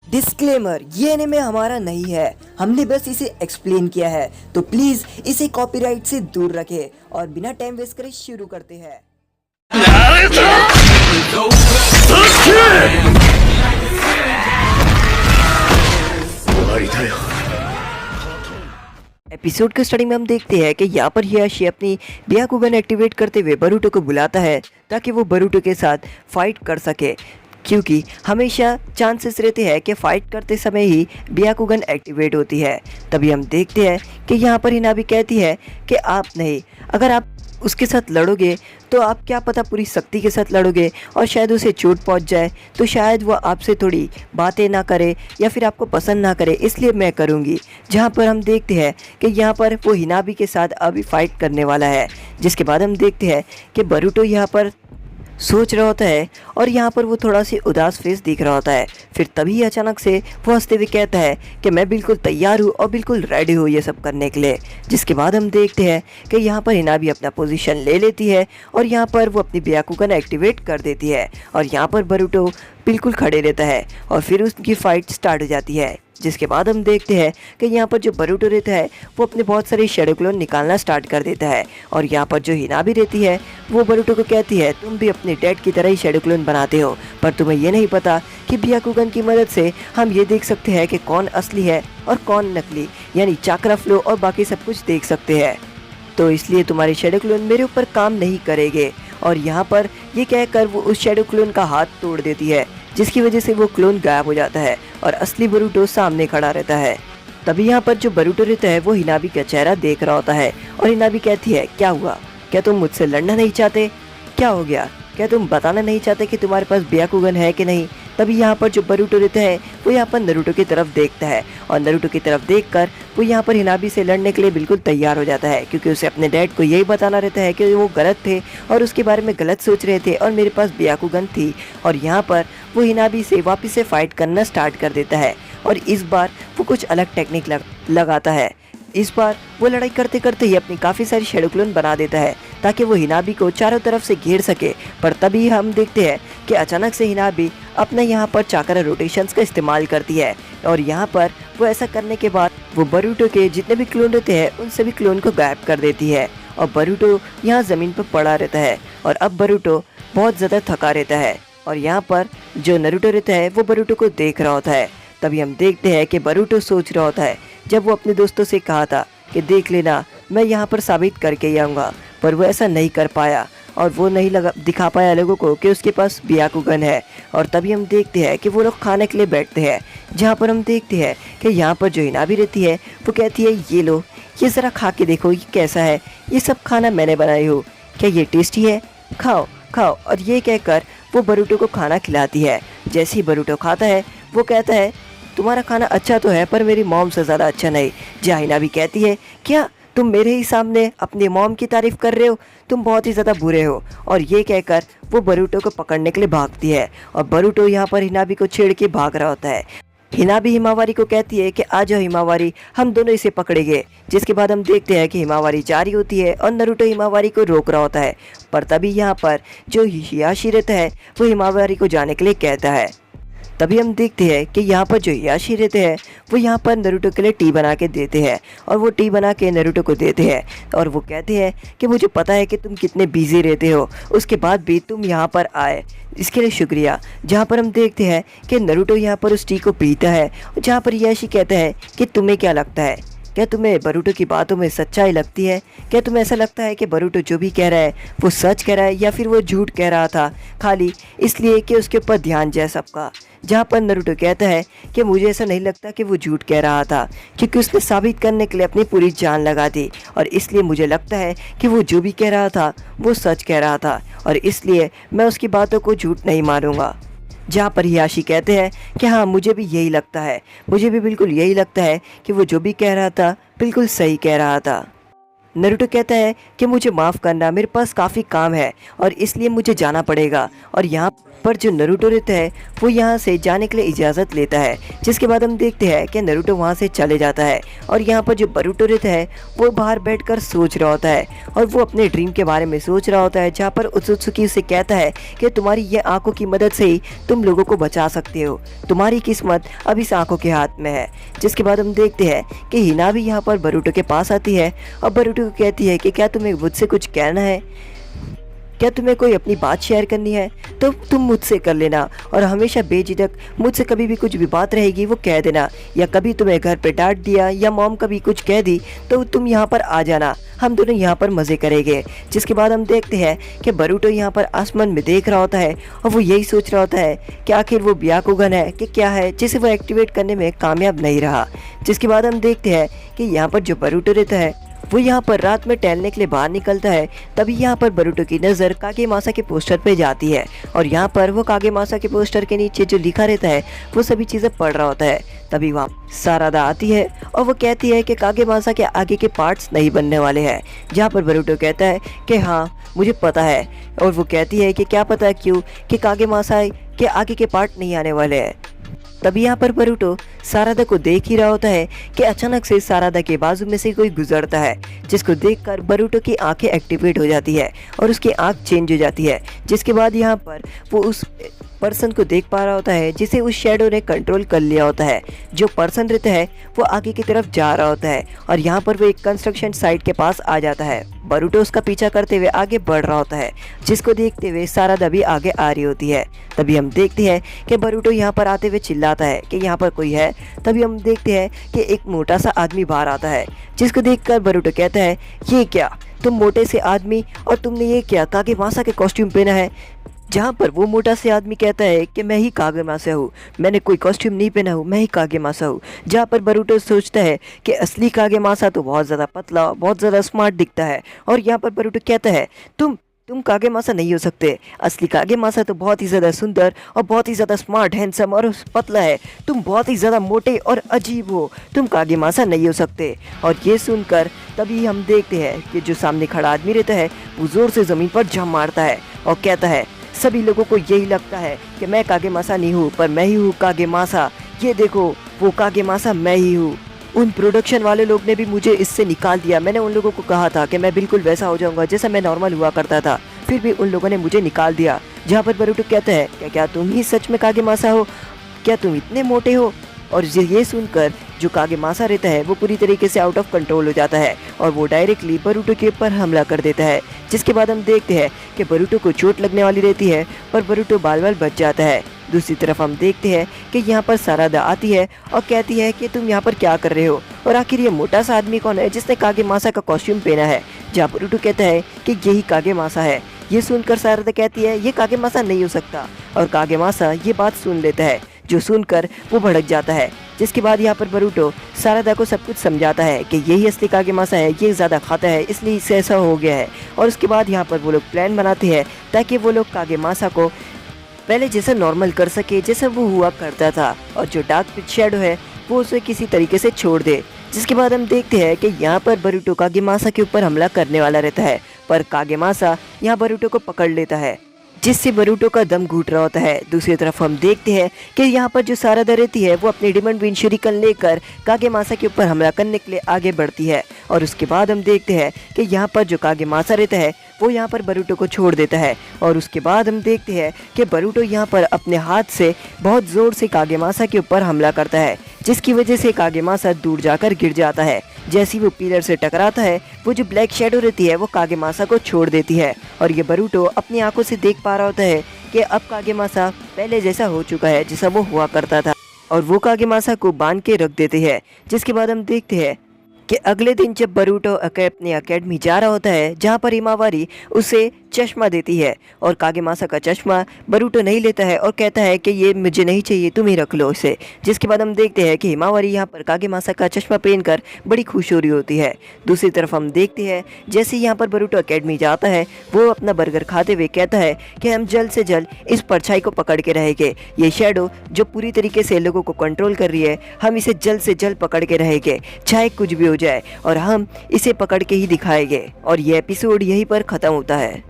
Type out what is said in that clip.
Disclaimer, ये anime हमारा नहीं है, हमने बस इसे एक्सप्लेन किया है, तो प्लीज इसे कॉपीराइट से दूर रखें और बिना टाइम वेस्ट करे शुरू करते हैं। एपिसोड के स्टार्टिंग में हम देखते हैं कि यहाँ पर हियाशी अपनी ब्याकुगन एक्टिवेट करते हुए बरूटो को बुलाता है ताकि वो बरूटो के साथ फाइट कर सके, क्योंकि हमेशा चांसेस रहते हैं कि फ़ाइट करते समय ही ब्याकुगन एक्टिवेट होती है। तभी हम देखते हैं कि यहाँ पर हिनाबी कहती है कि आप नहीं, अगर आप उसके साथ लड़ोगे तो आप क्या पता पूरी शक्ति के साथ लड़ोगे और शायद उसे चोट पहुँच जाए, तो शायद वो आपसे थोड़ी बातें ना करे या फिर आपको पसंद ना करे, इसलिए मैं करूँगी। जहाँ पर हम देखते हैं कि यहाँ पर वो हिनाबी के साथ अभी फाइट करने वाला है। जिसके बाद हम देखते हैं कि बरूटो यहाँ पर सोच रहा होता है और यहाँ पर वो थोड़ा सी उदास फेस दिख रहा होता है। फिर तभी अचानक से वो हंसते हुए कहता है कि मैं बिल्कुल तैयार हूँ और बिल्कुल रेडी हूँ ये सब करने के लिए। जिसके बाद हम देखते हैं कि यहाँ पर हिनाबी अपना पोजीशन ले लेती है और यहाँ पर वो अपनी ब्याकुगन एक्टिवेट कर देती है और यहाँ पर बरूटो बिल्कुल खड़े रहता है और फिर उसकी फ़ाइट स्टार्ट हो जाती है। जिसके बाद हम देखते हैं कि यहाँ पर जो बरूटो रहता है वो अपने बहुत सारे शैडो क्लोन निकालना स्टार्ट कर देता है और यहाँ पर जो हिनाबी रहती है वो बरूटो को कहती है तुम भी अपने डैड की तरह ही शैडो क्लोन बनाते हो, पर तुम्हें ये नहीं पता कि ब्याकुगन की मदद से हम ये देख सकते हैं कि कौन असली है और कौन नकली, यानी चाक्रा फ्लो और बाकी सब कुछ देख सकते हैं, तो इसलिए तुम्हारे शैडो क्लोन मेरे ऊपर काम नहीं करेंगे। और यहाँ पर ये कहकर वो उस शैडो क्लोन का हाथ तोड़ देती है, जिसकी वजह से वो क्लोन गायब हो जाता है और असली बरूटो सामने खड़ा रहता है। तभी यहाँ पर जो बरूटो रहता है वो हिनाबी का चेहरा देख रहा होता है और हिनाबी कहती है क्या हुआ, क्या तुम मुझसे लड़ना नहीं चाहते, क्या हो गया, क्या तुम बताना नहीं चाहते कि तुम्हारे पास ब्याकुगन है कि नहीं। तभी यहाँ पर जो बरूटो रहता है वो यहाँ पर नारुतो की तरफ देखता है और नारुतो की तरफ देखकर वो यहाँ पर हिनाबी से लड़ने के लिए बिल्कुल तैयार हो जाता है, क्योंकि उसे अपने डैड को यही बताना रहता है कि वो गलत थे और उसके बारे में गलत सोच रहे थे और मेरे पास ब्याकुगन थी। और यहाँ पर वो हिनाबी से वापस से फाइट करना स्टार्ट कर देता है और इस बार वो कुछ अलग टेक्निक लगाता है। इस बार वो लड़ाई करते करते ही अपनी काफ़ी सारी शैडो क्लोन बना देता है ताकि वो हिनाबी को चारों तरफ से घेर सके। पर तभी हम देखते हैं कि अचानक से हिनाबी अपने यहाँ पर चाक्रा रोटेशंस का इस्तेमाल करती है और यहाँ पर वो ऐसा करने के बाद वो बरूटो के जितने भी क्लोन रहते हैं उन सभी क्लोन को गायब कर देती है और बरूटो यहाँ ज़मीन पर पड़ा रहता है और अब बरूटो बहुत ज़्यादा थका रहता है और यहाँ पर जो नारुतो रहता है वो बरूटो को देख रहा होता है। तभी हम देखते हैं कि बरूटो सोच रहा होता है जब वो अपने दोस्तों से कहा था कि देख लेना मैं यहाँ पर साबित करके ही आऊँगा, पर वो ऐसा नहीं कर पाया और वो नहीं दिखा पाया लोगों को कि उसके पास ब्याकुगन है। और तभी हम देखते हैं कि वो लोग खाने के लिए बैठते हैं, जहाँ पर हम देखते हैं कि यहाँ पर जो हिनाबी रहती है वो कहती है ये लो, ये ज़रा खा के देखो ये कैसा है, ये सब खाना मैंने बनाई हो, क्या ये टेस्टी है, खाओ खाओ। और ये कहकर वो बरूटो को खाना खिलाती है। जैसे ही बरूटो खाता है वो कहता है तुम्हारा खाना अच्छा तो है पर मेरी मॉम से ज़्यादा अच्छा नहीं। जहाँ हिनाबी कहती है क्या तुम मेरे ही सामने अपनी मॉम की तारीफ़ कर रहे हो, तुम बहुत ही ज़्यादा बुरे हो। और ये कहकर वो बरूटो को पकड़ने के लिए भागती है और बरूटो यहाँ पर हिनाबी को छेड़ के भाग रहा होता है। हिनाबी हिमावारी को कहती है कि आ जाओ हिमावारी, हम दोनों इसे पकड़ेंगे। जिसके बाद हम देखते हैं कि हिमावारी जा रही होती है और नारुतो हिमावारी को रोक रहा होता है, पर तभी यहाँ पर जो हियाशी रहता है वो हिमावारी को जाने के लिए कहता है। तभी हम देखते हैं कि यहाँ पर जो हियाशी रहते हैं वो यहाँ पर नारुतो के लिए टी बना के देते हैं और वो टी बना के नारुतो को देते हैं और वो कहते हैं कि मुझे पता है कि तुम कितने बिजी रहते हो, उसके बाद भी तुम यहाँ पर आए, इसके लिए शुक्रिया। जहाँ पर हम देखते हैं कि नारुतो यहाँ पर उस टी को पीता है, जहाँ पर हियाशी कहता है कि तुम्हें क्या लगता है, क्या तुम्हें बरूटो की बातों में सच्चाई लगती है, क्या तुम्हें ऐसा लगता है कि बरूटो जो भी कह रहा है वो सच कह रहा है या फिर वो झूठ कह रहा था खाली इसलिए कि उसके ऊपर ध्यान जाए सबका। जहाँ पर नारुतो कहता है कि मुझे ऐसा नहीं लगता कि वो झूठ कह रहा था, क्योंकि उसने साबित करने के लिए अपनी पूरी जान लगा दी और इसलिए मुझे लगता है कि वो जो भी कह रहा था वो सच कह रहा था और इसलिए मैं उसकी बातों को झूठ नहीं मानूंगा। जहाँ पर हियाशी कहते हैं कि हाँ मुझे भी यही लगता है, मुझे भी बिल्कुल यही लगता है कि वो जो भी कह रहा था बिल्कुल सही कह रहा था। नारुतो कहता है कि मुझे माफ़ करना, मेरे पास काफ़ी काम है और इसलिए मुझे जाना पड़ेगा। और यहाँ पर जो नारुतो रहता है वो यहाँ से जाने के लिए इजाज़त लेता है, जिसके बाद हम देखते हैं कि नारुतो वहाँ से चले जाता है। और यहाँ पर जो बोरुटो रहता है वो बाहर बैठकर सोच रहा होता है और वो अपने ड्रीम के बारे में सोच रहा होता है, जहाँ पर उत्सुकी उसे कहता है कि तुम्हारी ये आंखों की मदद से ही तुम लोगों को बचा सकते हो, तुम्हारी किस्मत अब इस आंखों के हाथ में है। जिसके बाद हम देखते हैं कि हिना भी यहाँ पर बोरुटो के पास आती है और बोरुटो को कहती है कि क्या तुम्हें मुझसे कुछ कहना है, क्या तुम्हें कोई अपनी बात शेयर करनी है तो तुम मुझसे कर लेना, और हमेशा बेझिझक मुझसे कभी भी कुछ भी बात रहेगी वो कह देना, या कभी तुम्हें घर पे डांट दिया या मॉम कभी कुछ कह दी तो तुम यहाँ पर आ जाना, हम दोनों यहाँ पर मज़े करेंगे। जिसके बाद हम देखते हैं कि बोरुटो यहाँ पर आसमान में देख रहा होता है और वो यही सोच रहा होता है कि आखिर वो ब्याकुगन है कि क्या है जिसे वो एक्टिवेट करने में कामयाब नहीं रहा। जिसके बाद हम देखते हैं कि यहाँ पर जो बोरुटो रहता है वो यहाँ पर रात में टहलने के लिए बाहर निकलता है। तभी यहाँ पर बोरुटो की नज़र कागेमासा के पोस्टर पे जाती है और यहाँ पर वो कागेमासा के पोस्टर के नीचे जो लिखा रहता है वो सभी चीज़ें पढ़ रहा होता है। तभी वहाँ सारादा आती है और वो कहती है कि कागेमासा के आगे के पार्ट्स नहीं बनने वाले हैं, जहाँ पर बोरुटो कहता है कि हाँ मुझे पता है, और वो कहती है कि क्या पता क्यों, कि कागेमासा के आगे के पार्ट नहीं आने वाले हैं। तभी यहाँ पर बोरुटो सारादा को देख ही रहा होता है कि अचानक से सारादा के बाजू में से कोई गुजरता है, जिसको देखकर बोरुटो की आंखें एक्टिवेट हो जाती है और उसकी आंख चेंज हो जाती है। जिसके बाद यहाँ पर वो उस पर्सन को देख पा रहा होता है जिसे उस शैडो ने कंट्रोल कर लिया होता है। जो पर्सन रहता है वो आगे की तरफ जा रहा होता है और यहाँ पर वो एक कंस्ट्रक्शन साइट के पास आ जाता है। बोरुटो उसका पीछा करते हुए आगे बढ़ रहा होता है, जिसको देखते हुए सारादा भी आगे आ रही होती है। तभी हम देखते हैं कि बोरुटो यहाँ पर आते हुए चिल्लाता है कि यहाँ पर कोई है। तभी हम देखते हैं कि एक मोटा सा आदमी बाहर आता है, जिसको देखकर बोरुटो कहता है ये क्या, तुम मोटे से आदमी और तुमने ये क्या कागेमासा के कॉस्ट्यूम पहना है। जहाँ पर वो मोटा से आदमी कहता है कि मैं ही कागेमासा हूँ, मैंने कोई कॉस्ट्यूम नहीं पहना हूँ, मैं ही कागेमासा हूँ। जहाँ पर बोरुटो सोचता है कि असली कागेमासा तो बहुत ज़्यादा पतला, बहुत ज़्यादा स्मार्ट दिखता है, और यहाँ पर बोरुटो कहता है तुम कागेमासा नहीं हो सकते, असली कागेमासा तो बहुत ही ज़्यादा सुंदर और बहुत ही ज़्यादा स्मार्ट, हैंडसम और पतला है, तुम बहुत ही ज़्यादा मोटे और अजीब हो, तुम कागेमासा नहीं हो सकते। और ये सुनकर तभी हम देखते हैं कि जो सामने खड़ा आदमी रहता है वो ज़ोर से ज़मीन पर जम मारता है और कहता है सभी लोगों को यही लगता है कि मैं कागेमासा नहीं हूँ, पर मैं ही हूँ कागेमासा, ये देखो वो कागेमासा मैं ही हूँ। उन प्रोडक्शन वाले लोग ने भी मुझे इससे निकाल दिया, मैंने उन लोगों को कहा था कि मैं बिल्कुल वैसा हो जाऊंगा जैसा मैं नॉर्मल हुआ करता था, फिर भी उन लोगों ने मुझे निकाल दिया। जहाँ पर बोरुटो कहता है क्या तुम ही सच में कागेमासा हो, क्या तुम इतने मोटे हो। और ये सुनकर जो कागेमासा रहता है वो पूरी तरीके से आउट ऑफ कंट्रोल हो जाता है और वो डायरेक्टली बोरुटो के ऊपर हमला कर देता है। जिसके बाद हम देखते हैं कि बोरुटो को चोट लगने वाली रहती है पर बोरुटो बाल बाल बच जाता है। दूसरी तरफ हम देखते हैं कि यहाँ पर सारादा आती है और कहती है कि तुम यहाँ पर क्या कर रहे हो, और आखिर ये मोटा सा आदमी कौन है जिसने कागेमासा का कॉस्ट्यूम पहना है। जहाँ बोरुटो कहता है कि यही कागेमासा है। ये सुनकर सारादा कहती है ये कागेमासा नहीं हो सकता, और कागेमासा ये बात सुन लेता है, जो सुनकर वो भड़क जाता है। जिसके बाद यहाँ पर बोरुटो सारादा को सब कुछ समझाता है कि यही असली कागेमासा है, ये ज़्यादा खाता है इसलिए इससे ऐसा हो गया है। और उसके बाद यहाँ पर वो लोग प्लान बनाते हैं ताकि वो लोग कागेमासा को पहले जैसा नॉर्मल कर सके जैसा वो हुआ करता था, और जो डार्क पिट शैडो है वो उसे किसी तरीके से छोड़ दे। जिसके बाद हम देखते हैं कि यहाँ पर बोरुटो कागेमासा के ऊपर हमला करने वाला रहता है, पर कागेमासा यहाँ बोरुटो को पकड़ लेता है, जिससे बोरुटो का दम घुट रहा होता है। दूसरी तरफ हम देखते हैं कि यहाँ पर जो सारादा रहती है वो अपनी डिमंड विन शूरिकन लेकर कागेमासा के ऊपर हमला करने के लिए आगे बढ़ती है। और उसके बाद हम देखते हैं कि यहाँ पर जो कागेमासा रहता है वो यहाँ पर बोरुटो को छोड़ देता है। और उसके बाद हम देखते हैं कि बोरुटो यहाँ पर अपने हाथ से बहुत ज़ोर से कागेमासा के ऊपर हमला करता है, जिसकी वजह से कागेमासा दूर जाकर गिर जाता है। जैसे ही वो पिलर से टकराता है वो जो ब्लैक शेडो रहती है वो कागेमासा को छोड़ देती है, और ये बोरुटो अपनी आंखों से देख पा रहा होता है कि अब कागेमासा पहले जैसा हो चुका है जैसा वो हुआ करता था, और वो कागेमासा को बांध के रख देते हैं। जिसके बाद हम देखते हैं कि अगले दिन जब बोरुटो अपनी अकेडमी जा रहा होता है, जहाँ पर हिमावारी उसे चश्मा देती है और कागेमासा का चश्मा बरूटो नहीं लेता है और कहता है कि ये मुझे नहीं चाहिए, तुम ही रख लो इसे। जिसके बाद हम देखते हैं कि हिमावारी यहाँ पर कागेमासा का चश्मा पहनकर बड़ी खुश हो रही होती है। दूसरी तरफ हम देखते हैं जैसे यहाँ पर बरूटो एकेडमी जाता है, वो अपना बर्गर खाते हुए कहता है कि हम जल्द से जल्द इस परछाई को पकड़ के रहेंगे। ये शैडो जो पूरी तरीके से लोगों को कंट्रोल कर रही है, हम इसे जल्द से जल्द पकड़ के रहेंगे, चाहे कुछ भी हो जाए, और हम इसे पकड़ के ही दिखाएंगे। और ये एपिसोड यहीं पर ख़त्म होता है।